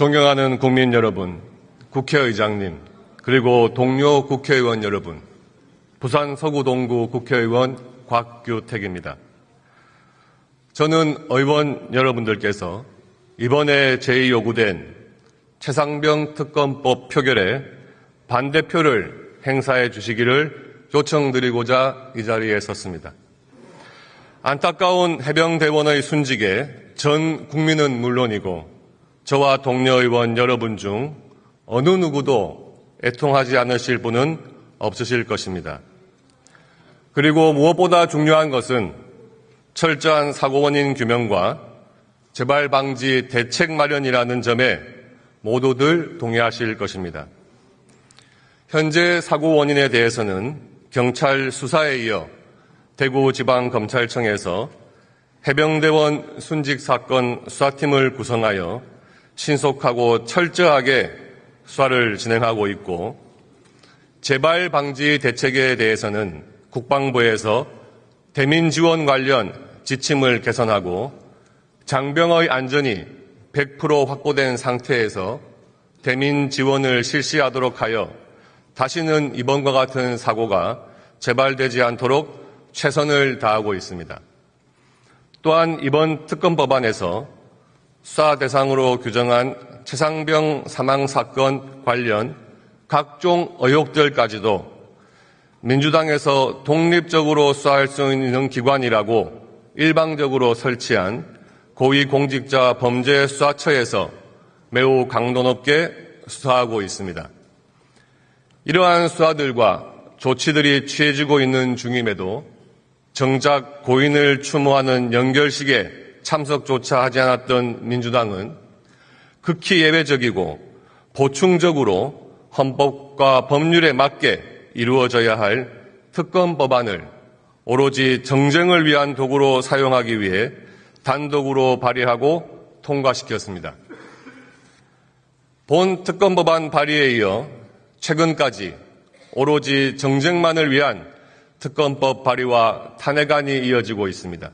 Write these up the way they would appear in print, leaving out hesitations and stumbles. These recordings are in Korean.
존경하는 국민 여러분, 국회의장님, 그리고 동료 국회의원 여러분, 부산 서구동구 국회의원 곽규택입니다. 저는 의원 여러분들께서 이번에 제2요구된 최상병 특검법 표결에 반대표를 행사해 주시기를 요청드리고자 이 자리에 섰습니다. 안타까운 해병대원의 순직에 전 국민은 물론이고 저와 동료 의원 여러분 중 어느 누구도 애통하지 않으실 분은 없으실 것입니다. 그리고 무엇보다 중요한 것은 철저한 사고 원인 규명과 재발 방지 대책 마련이라는 점에 모두들 동의하실 것입니다. 현재 사고 원인에 대해서는 경찰 수사에 이어 대구지방검찰청에서 해병대원 순직 사건 수사팀을 구성하여 신속하고 철저하게 수사를 진행하고 있고, 재발 방지 대책에 대해서는 국방부에서 대민 지원 관련 지침을 개선하고 장병의 안전이 100% 확보된 상태에서 대민 지원을 실시하도록 하여 다시는 이번과 같은 사고가 재발되지 않도록 최선을 다하고 있습니다. 또한 이번 특검 법안에서 수사 대상으로 규정한 최상병 사망 사건 관련 각종 의혹들까지도 민주당에서 독립적으로 수사할 수 있는 기관이라고 일방적으로 설치한 고위공직자 범죄수사처에서 매우 강도 높게 수사하고 있습니다. 이러한 수사들과 조치들이 취해지고 있는 중임에도 정작 고인을 추모하는 연결식에 참석조차 하지 않았던 민주당은 극히 예외적이고 보충적으로 헌법과 법률에 맞게 이루어져야 할 특검 법안을 오로지 정쟁을 위한 도구로 사용하기 위해 단독으로 발의하고 통과시켰습니다. 본 특검 법안 발의에 이어 최근까지 오로지 정쟁만을 위한 특검법 발의와 탄핵안이 이어지고 있습니다.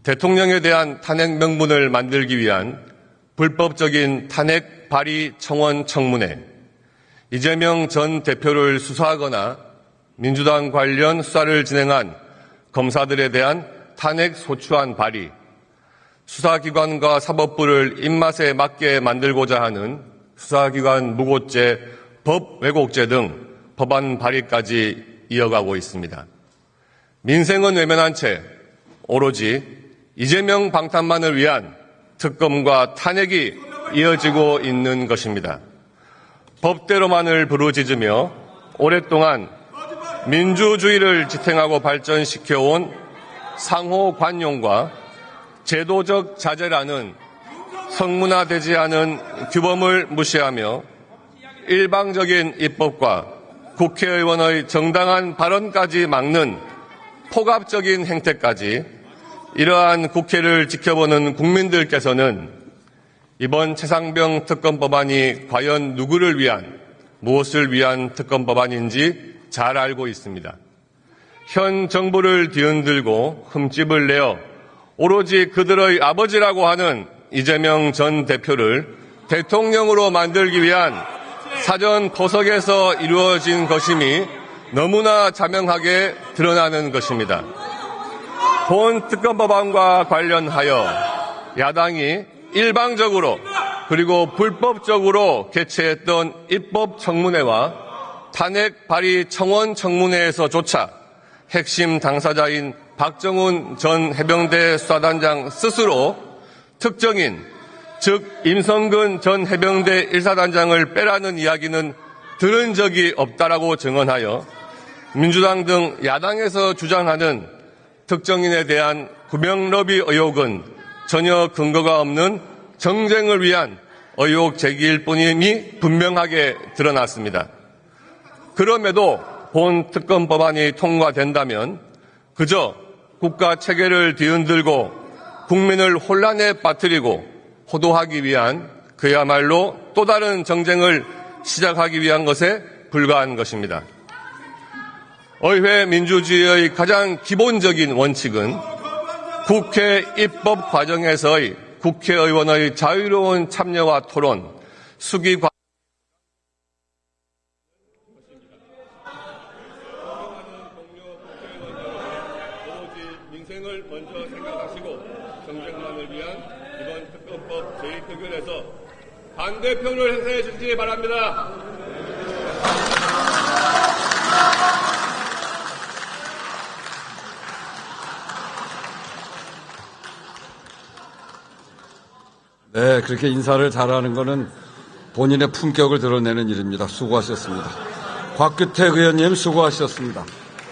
대통령에 대한 탄핵 명분을 만들기 위한 불법적인 탄핵 발의 청원 청문회, 이재명 전 대표를 수사하거나 민주당 관련 수사를 진행한 검사들에 대한 탄핵 소추안 발의, 수사기관과 사법부를 입맛에 맞게 만들고자 하는 수사기관 무고죄, 법 왜곡죄 등 법안 발의까지 이어가고 있습니다. 민생은 외면한 채 오로지 이재명 방탄만을 위한 특검과 탄핵이 이어지고 있는 것입니다. 법대로만을 부르짖으며 오랫동안 민주주의를 지탱하고 발전시켜온 상호 관용과 제도적 자제라는 성문화되지 않은 규범을 무시하며 일방적인 입법과 국회의원의 정당한 발언까지 막는 폭압적인 행태까지 이러한 국회를 지켜보는 국민들께서는 이번 최상병 특검 법안이 과연 누구를 위한, 무엇을 위한 특검 법안인지 잘 알고 있습니다. 현 정부를 뒤흔들고 흠집을 내어 오로지 그들의 아버지라고 하는 이재명 전 대표를 대통령으로 만들기 위한 사전 포석에서 이루어진 것임이 너무나 자명하게 드러나는 것입니다. 본 특검 법안과 관련하여 야당이 일방적으로 그리고 불법적으로 개최했던 입법 청문회와 탄핵 발의 청원 청문회에서조차 핵심 당사자인 박정훈 전 해병대 수사단장 스스로 특정인, 즉 임성근 전 해병대 1사단장을 빼라는 이야기는 들은 적이 없다라고 증언하여 민주당 등 야당에서 주장하는 특정인에 대한 구명러비 의혹은 전혀 근거가 없는 정쟁을 위한 의혹 제기일 뿐임이 분명하게 드러났습니다. 그럼에도 본 특검 법안이 통과된다면 그저 국가 체계를 뒤흔들고 국민을 혼란에 빠뜨리고 호도하기 위한 그야말로 또 다른 정쟁을 시작하기 위한 것에 불과한 것입니다. 의회 민주주의의 가장 기본적인 원칙은 국회 입법 과정에서의 국회의원의 자유로운 참여와 토론, 수기 과 민생을 먼저 생각하시고 정쟁만을 위한 이번 특검법 제1표결에서 반대표를 행사해 주시기 바랍니다. 네, 그렇게 인사를 잘하는 것은 본인의 품격을 드러내는 일입니다. 수고하셨습니다. 곽규택 의원님 수고하셨습니다.